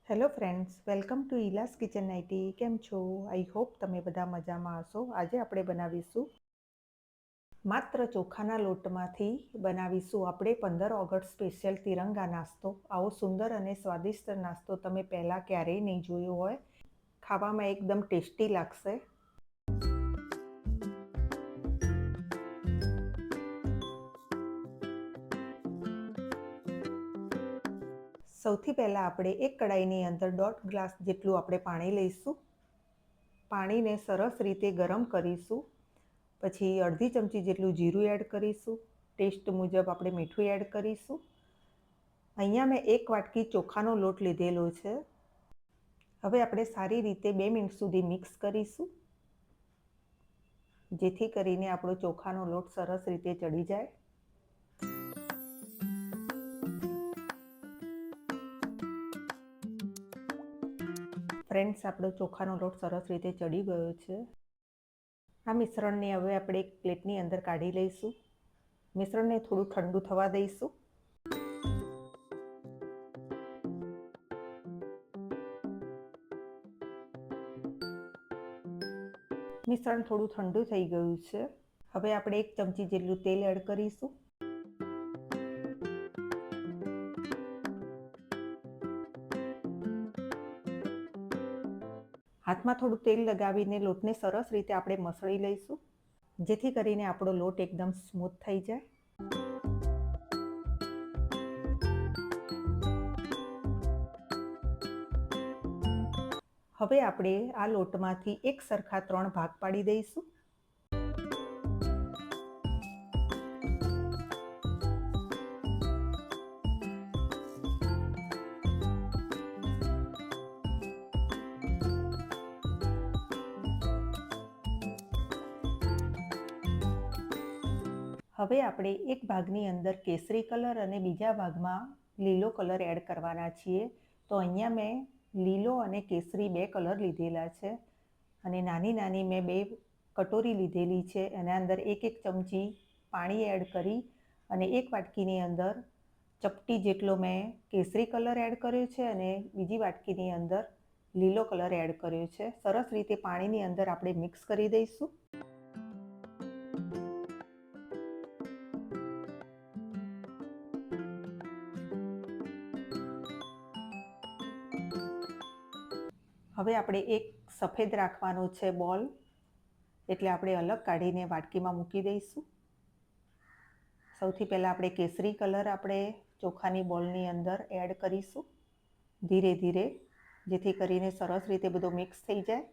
Hello friends, welcome to Ila's kitchen 90. કેમ છો? I hope તમે બધા મજામાં હશો. આજે આપણે બનાવીશું માત્ર ચોખાના લોટમાંથી બનાવીશું આપણે 15 ઓગસ્ટ સ્પેશિયલ તિરંગા નાસ્તો. આવો સુંદર અને સ્વાદિષ્ટ નાસ્તો તમે પહેલાં ક્યારેય નહીં જોયો હોય. ખાવામાં એકદમ ટેસ્ટી લાગશે. સૌથી પહેલાં આપણે એક કડાઈની અંદર 1.5 ગ્લાસ જેટલું આપણે પાણી લઈશું. પાણીને સરસ રીતે ગરમ કરીશું. પછી અડધી ચમચી જેટલું જીરું એડ કરીશું. ટેસ્ટ મુજબ આપણે મીઠું એડ કરીશું. અહીંયા મેં 1 વાટકી ચોખાનો લોટ લીધેલો છે. હવે આપણે સારી રીતે 2 મિનિટ સુધી મિક્સ કરીશું, જેથી કરીને આપણો ચોખાનો લોટ સરસ રીતે ચડી જાય. ફ્રેન્ડ્સ, આપણો ચોખાનો લોટ સરસ રીતે ચડી ગયો છે. આ મિશ્રણને હવે આપણે એક પ્લેટની અંદર કાઢી લઈશું. મિશ્રણને થોડું ઠંડુ થવા દઈશું. મિશ્રણ થોડું ઠંડુ થઈ ગયું છે. હવે આપણે 1 ચમચી જેટલું તેલ એડ કરીશું. હાથમાં થોડું તેલ લગાવીને લોટને સરસ રીતે આપણે મસળી લઈશું, જેથી કરીને આપણો લોટ એકદમ સ્મૂથ થઈ જાય. હવે આપણે આ લોટમાંથી એક સરખા 3 ભાગ પાડી દઈશું. હવે આપણે એક ભાગની અંદર કેસરી કલર અને બીજા ભાગમાં લીલો કલર એડ કરવાના છીએ. તો અહીંયા મેં લીલો અને કેસરી 2 કલર લીધેલા છે, અને નાની નાની મેં 2 કટોરી લીધેલી છે. એના અંદર 1 ચમચી પાણી એડ કરી અને 1 વાટકીની અંદર ચપટી જેટલો મેં કેસરી કલર એડ કર્યો છે અને બીજી વાટકીની અંદર લીલો કલર એડ કર્યો છે. સરસ રીતે પાણીની અંદર આપણે મિક્સ કરી દઈશું. હવે આપણે એક સફેદ રાખવાનો છે બોલ, એટલે આપણે અલગ કાઢીને વાટકીમાં મૂકી દઈશું. સૌથી પહેલાં આપણે કેસરી કલર આપણે ચોખાની બોલની અંદર એડ કરીશું ધીરે ધીરે, જેથી કરીને સરસ રીતે બધો મિક્સ થઈ જાય.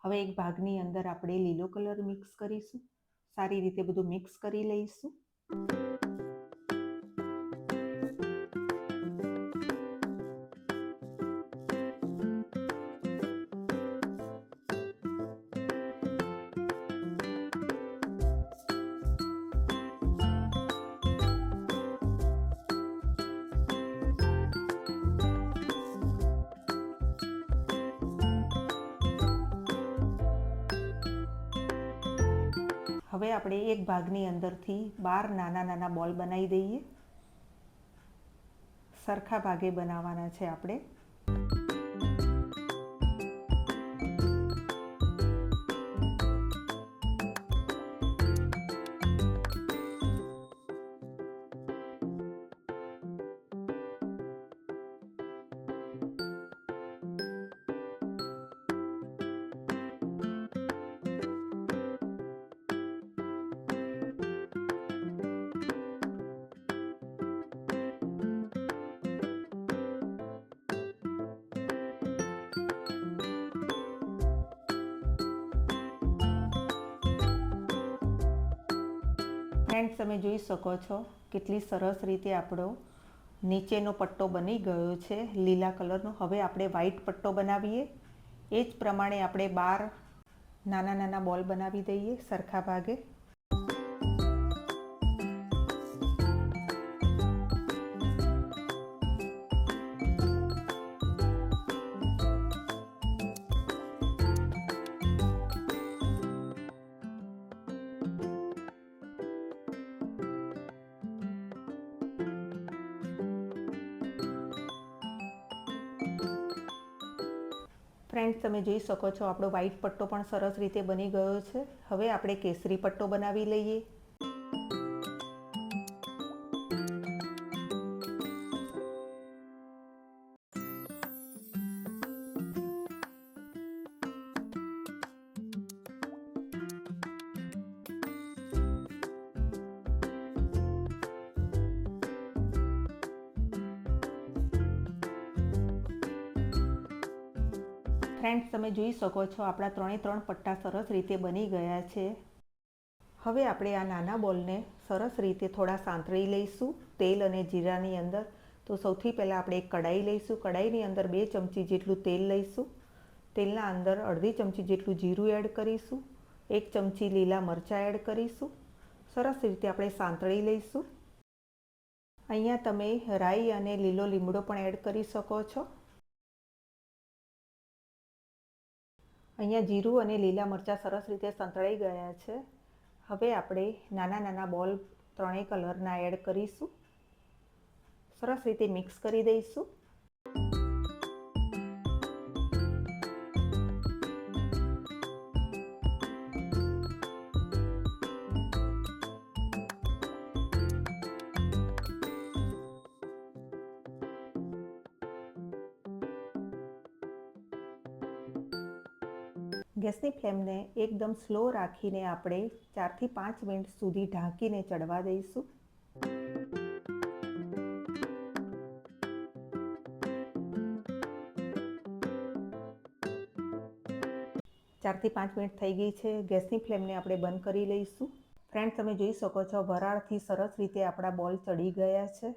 હવે એક ભાગની અંદર આપણે લીલો કલર મિક્સ કરીશું. સારી રીતે બધું મિક્સ કરી લઈશું. હવે આપણે એક ભાગની અંદરથી 12 નાના નાના બોલ બનાવી દઈએ. સરખા ભાગે બનાવવાના છે આપણે. ફ્રેન્ડ્સ, તમે જોઈ શકો છો કેટલી સરસ રીતે આપણો નીચેનો પટ્ટો બની ગયો છે લીલા કલરનો. હવે આપણે વ્હાઈટ પટ્ટો બનાવીએ. એ જ પ્રમાણે આપણે 12 નાના નાના બોલ બનાવી દઈએ સરખા ભાગે. ફ્રેન્ડ્સ, તમે જોઈ શકો છો આપણો વ્હાઈટ પટ્ટો પણ સરસ રીતે બની ગયો છે. હવે આપણે કેસરી પટ્ટો બનાવી લઈએ. ફ્રેન્ડ્સ, તમે જોઈ શકો છો આપણા 3 પટ્ટા સરસ રીતે બની ગયા છે. હવે આપણે આ નાના બોલને સરસ રીતે થોડા સાંતળી લઈશું તેલ અને જીરાની અંદર. તો સૌથી પહેલાં આપણે એક કઢાઈ લઈશું. કઢાઈની અંદર 2 ચમચી જેટલું તેલ લઈશું. તેલના અંદર અડધી ચમચી જેટલું જીરું એડ કરીશું. 1 ચમચી લીલા મરચાં એડ કરીશું. સરસ રીતે આપણે સાંતળી લઈશું. અહીંયા તમે રાઈ અને લીલો લીમડો પણ એડ કરી શકો છો. અહીંયા જીરું અને લીલા મરચાં સરસ રીતે સંતળાઈ ગયા છે. હવે આપણે નાના નાના બોલ 3 કલરના એડ કરીશું. સરસ રીતે મિક્સ કરી દઈશું. ગેસની ફ્લેમને એકદમ સ્લો રાખીને આપણે 4 થી 5 મિનિટ સુધી ઢાંકીને ચડવા દઈશું. 4 થી 5 મિનિટ થઈ ગઈ છે. ગેસની ફ્લેમને આપણે બંધ કરી લઈશું. ફ્રેન્ડ્સ, તમે જોઈ શકો છો વરાળથી સરસ રીતે આપણા બોલ ચડી ગયા છે.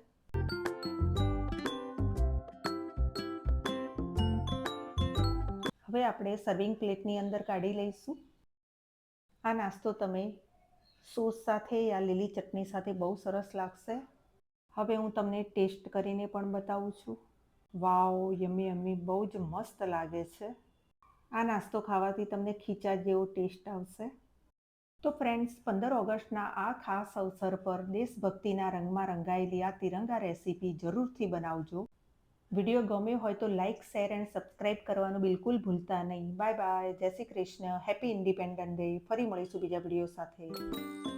હવે આપણે સર્વિંગ પ્લેટની અંદર કાઢી લઈશું. આ નાસ્તો તમે સોસ સાથે યા લીલી ચટણી સાથે બહુ સરસ લાગશે. હવે હું તમને ટેસ્ટ કરીને પણ બતાવું છું. વાવ, યમ્મી યમ્મી, બહુ જ મસ્ત લાગે છે. આ નાસ્તો ખાવાથી તમને ખીચા જેવો ટેસ્ટ આવશે. તો ફ્રેન્ડ્સ, 15 ઓગસ્ટના આ ખાસ અવસર પર દેશભક્તિના રંગમાં રંગાયેલી આ તિરંગા રેસીપી જરૂરથી બનાવજો. વિડીયો ગમ્યો હોય તો લાઇક, શેર એન્ડ સબસ્ક્રાઈબ કરવાનું બિલકુલ ભૂલતા નહીં. Bye bye. Jai Shri Krishna. Happy independence day. ફરી મળીશું બીજા વિડીયો સાથે.